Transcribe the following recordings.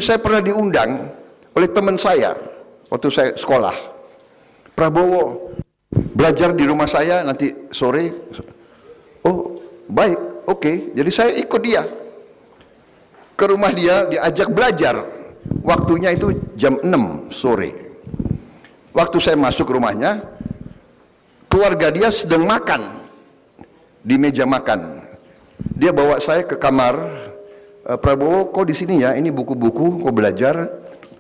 Saya pernah diundang oleh teman saya waktu saya sekolah. Prabowo belajar di rumah saya nanti sore. Oh baik, oke. Jadi saya ikut dia ke rumah dia, diajak belajar. Waktunya itu jam 6 sore. Waktu saya masuk ke rumahnya, keluarga dia sedang makan di meja makan. Dia bawa saya ke kamar. Prabowo, kok di sini ya? Ini buku-buku, kok belajar?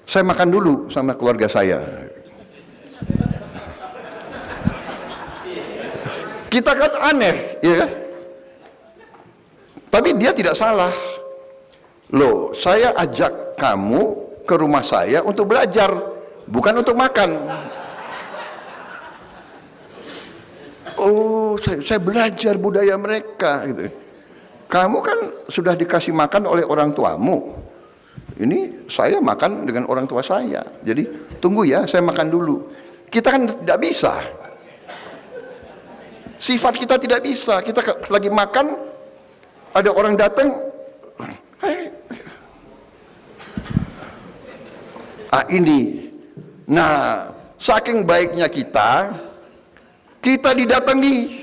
Saya makan dulu sama keluarga saya. Kita kan aneh, ya kan? Tapi dia tidak salah. Loh, saya ajak kamu ke rumah saya untuk belajar, bukan untuk makan. Oh, saya belajar budaya mereka, gitu. Kamu kan sudah dikasih makan oleh orang tuamu. Ini saya makan dengan orang tua saya. Jadi tunggu ya, saya makan dulu. Kita kan tidak bisa. Sifat kita tidak bisa. Kita lagi makan, ada orang datang. Ini. Nah, saking baiknya kita didatangi.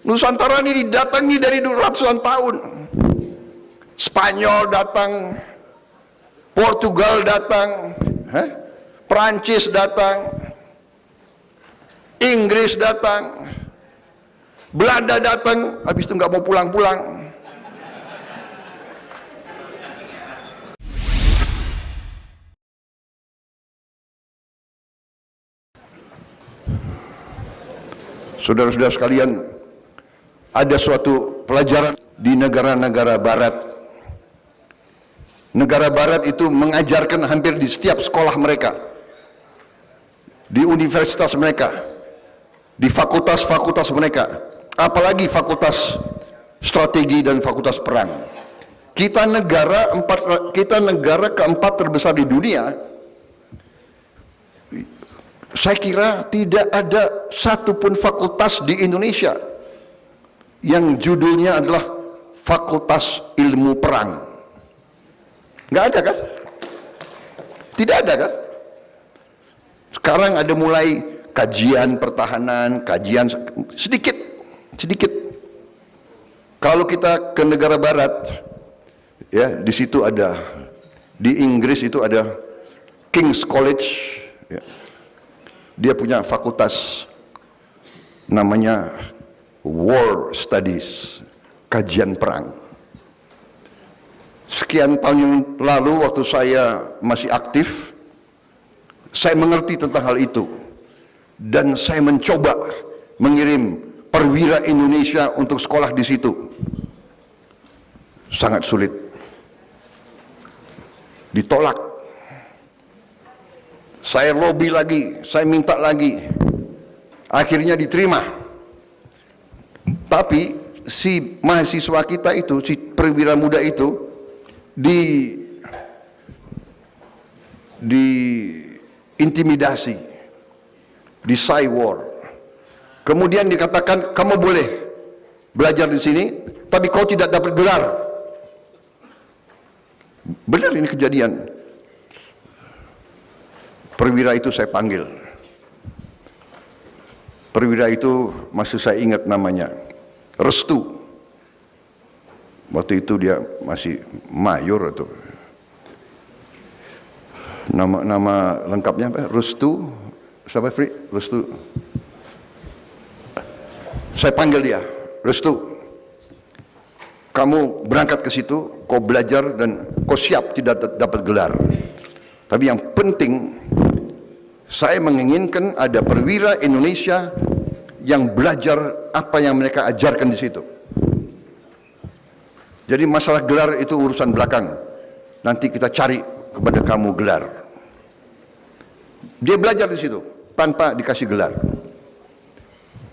Nusantara ini didatangi dari ratusan tahun. Spanyol datang, Portugal datang, Perancis datang, Inggris datang, Belanda datang, habis itu nggak mau pulang-pulang. Saudara-saudara sekalian, ada suatu pelajaran di negara-negara barat. Negara barat itu mengajarkan hampir di setiap sekolah mereka, di universitas mereka, di fakultas-fakultas mereka, apalagi fakultas strategi dan fakultas perang. Kita negara keempat terbesar di dunia. Saya kira tidak ada satupun fakultas di Indonesia yang judulnya adalah Fakultas Ilmu Perang. Nggak ada kan? Tidak ada kan? Sekarang ada mulai kajian pertahanan, kajian sedikit. Kalau kita ke negara barat, ya di situ ada, di Inggris itu ada King's College, ya. Dia punya fakultas namanya War Studies, kajian perang. Sekian tahun yang lalu waktu saya masih aktif, saya mengerti tentang hal itu dan saya mencoba mengirim perwira Indonesia untuk sekolah di situ. Sangat sulit, ditolak. Saya lobby lagi, saya minta lagi, akhirnya diterima. Tapi si mahasiswa kita itu, si perwira muda itu intimidasi, di cywar. Kemudian dikatakan kamu boleh belajar di sini, tapi kau tidak dapat gelar. Benar ini kejadian. Perwira itu saya panggil. Perwira itu masih saya ingat namanya, Restu. Waktu itu dia masih mayor atau nama lengkapnya apa? Restu, siapa Fri? Restu. Saya panggil dia, Restu. Kamu berangkat ke situ, kau belajar dan kau siap tidak dapat gelar. Tapi yang penting, saya menginginkan ada perwira Indonesia yang belajar apa yang mereka ajarkan di situ. Jadi masalah gelar itu urusan belakang. Nanti kita cari kepada kamu gelar. Dia belajar di situ tanpa dikasih gelar.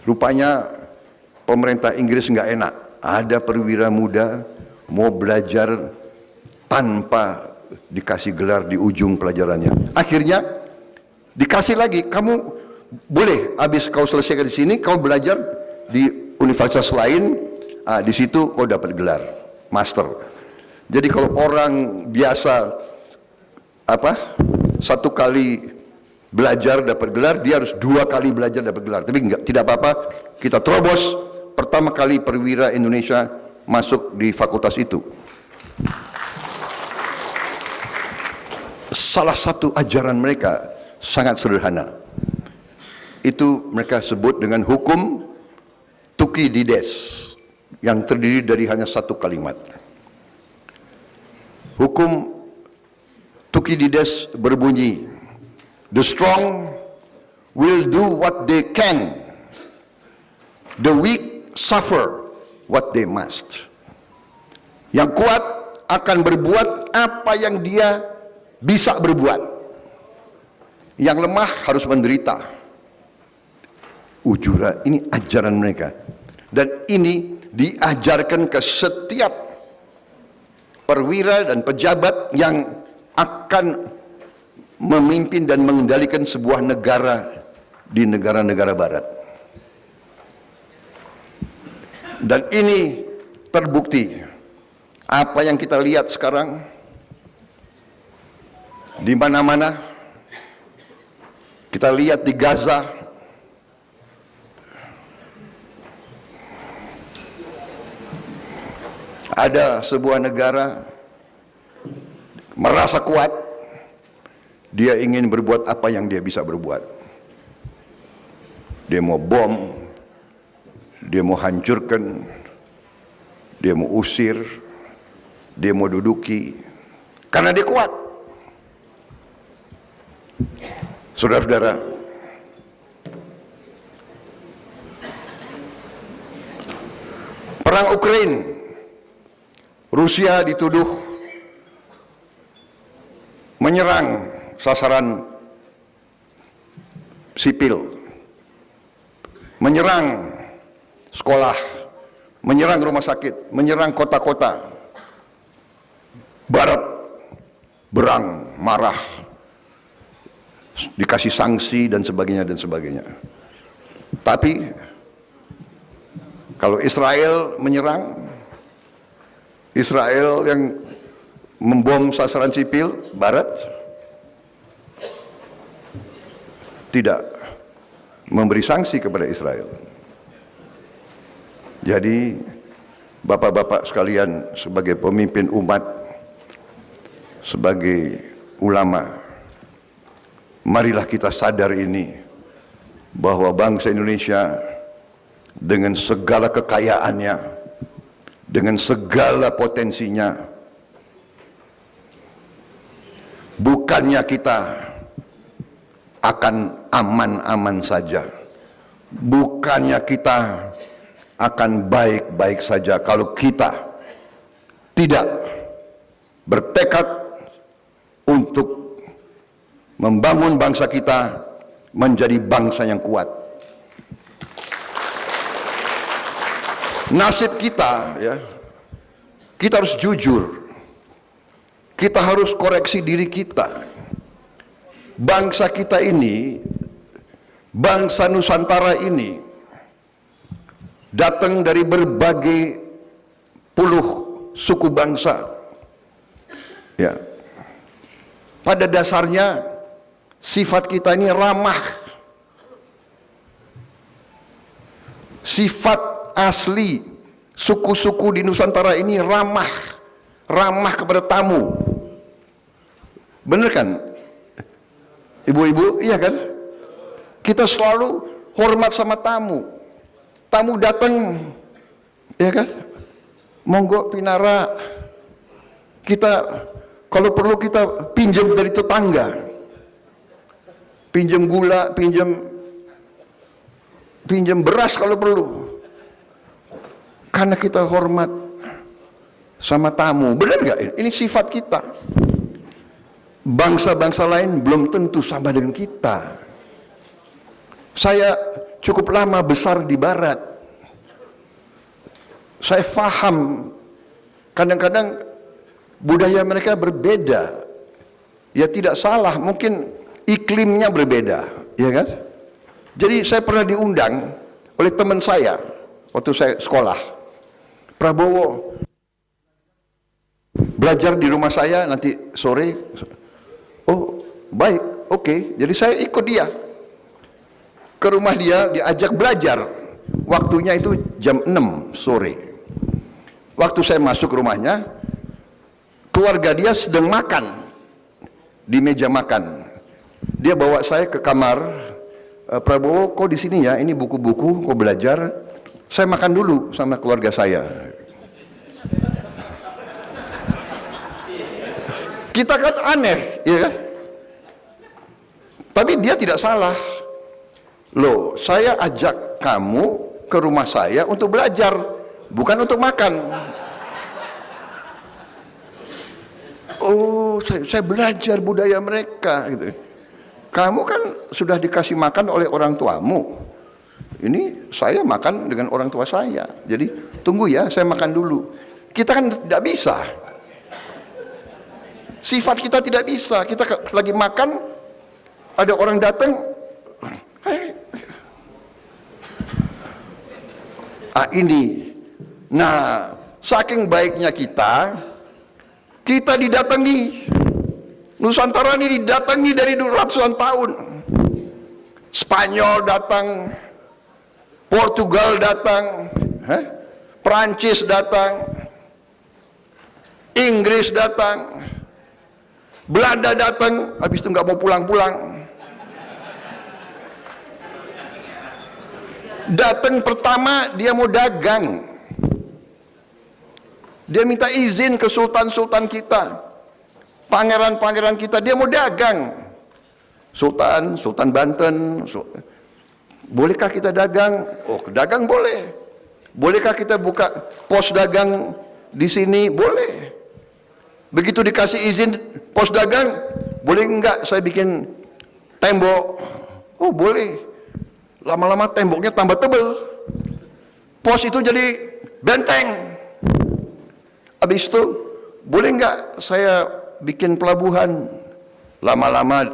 Rupanya pemerintah Inggris nggak enak. Ada perwira muda mau belajar tanpa dikasih gelar di ujung pelajarannya. Akhirnya dikasih lagi, kamu boleh habis kau selesaikan di sini, kau belajar di universitas lain, di situ kau dapat gelar master. Jadi kalau orang biasa satu kali belajar dapat gelar, dia harus 2 kali belajar dapat gelar. Tapi tidak apa-apa, kita terobos pertama kali perwira Indonesia masuk di fakultas itu. Salah satu ajaran mereka sangat sederhana. Itu mereka sebut dengan hukum Thukydides, yang terdiri dari hanya satu kalimat. Hukum Thukydides berbunyi, "The strong will do what they can, the weak suffer what they must." Yang kuat akan berbuat apa yang dia bisa berbuat. Yang lemah harus menderita. Ujura, ini ajaran mereka. Dan ini diajarkan ke setiap perwira dan pejabat yang akan memimpin dan mengendalikan sebuah negara di negara-negara barat. Dan ini terbukti. Apa yang kita lihat sekarang di mana-mana, kita lihat di Gaza, ada sebuah negara merasa kuat, dia ingin berbuat apa yang dia bisa berbuat. Dia mau bom, dia mau hancurkan, dia mau usir, dia mau duduki, karena dia kuat. Saudara-saudara, perang Ukraina, Rusia dituduh menyerang sasaran sipil, menyerang sekolah, menyerang rumah sakit, menyerang kota-kota. Barat berang, marah, dikasih sanksi dan sebagainya dan sebagainya. Tapi kalau Israel menyerang, Israel yang membom sasaran sipil Barat tidak memberi sanksi kepada Israel. Jadi bapak-bapak sekalian, sebagai pemimpin umat, sebagai ulama, marilah kita sadar ini, bahwa bangsa Indonesia dengan segala kekayaannya, dengan segala potensinya, bukannya kita akan aman-aman saja, bukannya kita akan baik-baik saja kalau kita tidak bertekad untuk membangun bangsa kita menjadi bangsa yang kuat. Nasib kita, ya, kita harus jujur, kita harus koreksi diri kita. Bangsa kita ini, bangsa Nusantara ini, datang dari berbagai puluh suku bangsa. Ya, pada dasarnya sifat kita ini ramah. Sifat asli suku-suku di Nusantara ini ramah, ramah kepada tamu. Bener kan, ibu-ibu? Iya kan? Kita selalu hormat sama tamu. Tamu datang, ya kan? Monggo pinara. Kita kalau perlu kita pinjam dari tetangga, pinjam gula, pinjam beras kalau perlu, karena kita hormat sama tamu. Benar nggak? Ini sifat kita. Bangsa-bangsa lain belum tentu sama dengan kita. Saya cukup lama besar di Barat. Saya faham kadang-kadang budaya mereka berbeda. Ya tidak salah, mungkin iklimnya berbeda, ya kan? Jadi saya pernah diundang oleh teman saya waktu saya sekolah. Prabowo belajar di rumah saya nanti sore. baik, oke. Jadi saya ikut dia ke rumah dia, diajak belajar. Waktunya itu jam 6 sore. Waktu saya masuk ke rumahnya, keluarga dia sedang makan di meja makan. Dia bawa saya ke kamar. Prabowo, kok di sini ya? Ini buku-buku, kok belajar? Saya makan dulu sama keluarga saya. Kita kan aneh, ya kan? Tapi dia tidak salah. Loh, saya ajak kamu ke rumah saya untuk belajar, bukan untuk makan. Oh, saya belajar budaya mereka gitu. Kamu kan sudah dikasih makan oleh orang tuamu. Ini saya makan dengan orang tua saya. Jadi tunggu ya, saya makan dulu. Kita kan tidak bisa. Sifat kita tidak bisa. Kita lagi makan, ada orang datang, ini. Nah, saking baiknya kita didatangi. Nusantara ini didatangi dari ratusan tahun. Spanyol datang, Portugal datang, Perancis datang, Inggris datang, Belanda datang, habis itu nggak mau pulang-pulang. Datang pertama dia mau dagang. Dia minta izin ke sultan-sultan kita, pangeran-pangeran kita, dia mau dagang. Sultan Banten, bolehkah kita dagang? Oh, dagang boleh. Bolehkah kita buka pos dagang di sini? Boleh. Begitu dikasih izin pos dagang, boleh enggak saya bikin tembok? Oh, boleh. Lama-lama temboknya tambah tebal. Pos itu jadi benteng. Habis itu, boleh enggak saya bikin pelabuhan? Lama-lama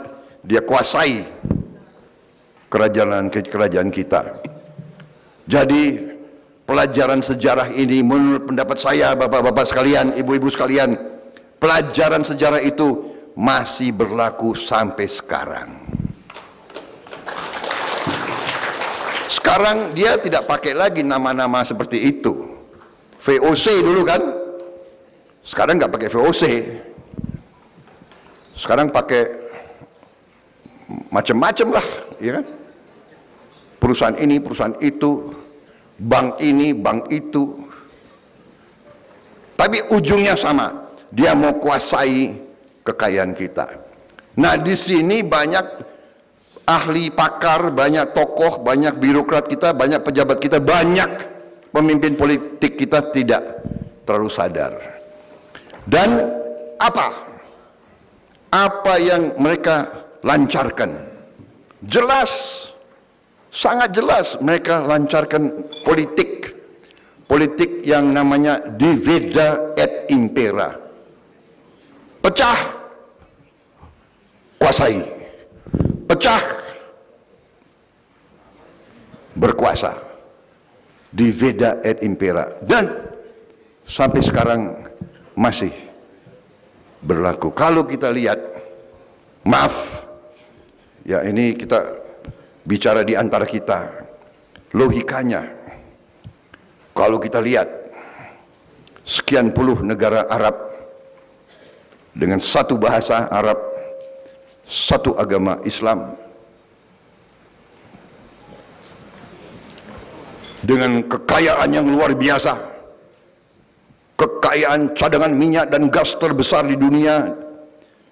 dia kuasai kerajaan kita. Jadi pelajaran sejarah ini menurut pendapat saya, bapak-bapak sekalian, ibu-ibu sekalian, pelajaran sejarah itu masih berlaku sampai sekarang. Sekarang dia tidak pakai lagi nama-nama seperti itu. VOC dulu kan, sekarang nggak pakai VOC. Sekarang pakai macam-macam lah, ya kan? Perusahaan ini, perusahaan itu, bank ini, bank itu. Tapi ujungnya sama. Dia mau kuasai kekayaan kita. Nah, di sini banyak ahli pakar, banyak tokoh, banyak birokrat kita, banyak pejabat kita, banyak pemimpin politik kita tidak terlalu sadar. Dan apa yang mereka lancarkan? Jelas, sangat jelas mereka lancarkan politik yang namanya divida et impera. Pecah, kuasai. Pecah, berkuasa. Divida et impera. Dan sampai sekarang masih berlaku. Kalau kita lihat, maaf, ya ini kita bicara di antara kita, logikanya, kalau kita lihat sekian puluh negara Arab dengan satu bahasa Arab, satu agama Islam, dengan kekayaan yang luar biasa, kekayaan cadangan minyak dan gas terbesar di dunia,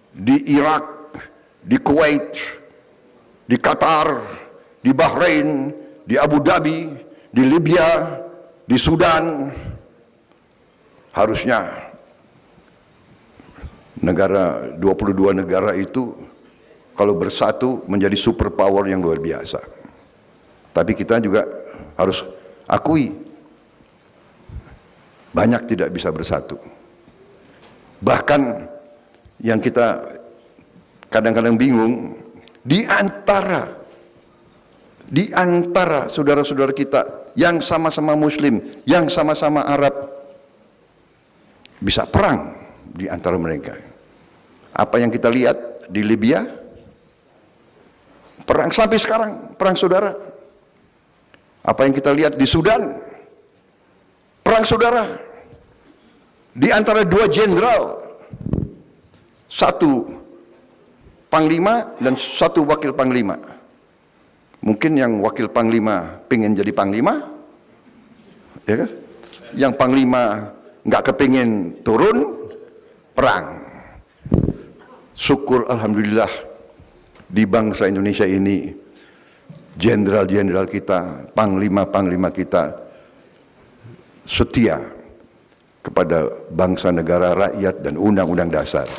di Irak, di Kuwait, di Qatar, di Bahrain, di Abu Dhabi, di Libya, di Sudan. Harusnya 22 negara itu kalau bersatu menjadi superpower yang luar biasa. Tapi kita juga harus akui, banyak tidak bisa bersatu. Bahkan yang kita kadang-kadang bingung, di antara saudara-saudara kita yang sama-sama Muslim, yang sama-sama Arab, bisa perang di antara mereka. Apa yang kita lihat di Libya, Perang sampai sekarang, perang saudara. Apa yang kita lihat di Sudan, perang saudara. Di antara dua jenderal, satu panglima dan satu wakil panglima. Mungkin yang wakil panglima pengen jadi panglima, ya kan? Yang panglima nggak kepingin turun, perang. Syukur alhamdulillah di bangsa Indonesia ini jenderal-jenderal kita, panglima-panglima kita setia kepada bangsa, negara, rakyat, dan undang-undang dasar.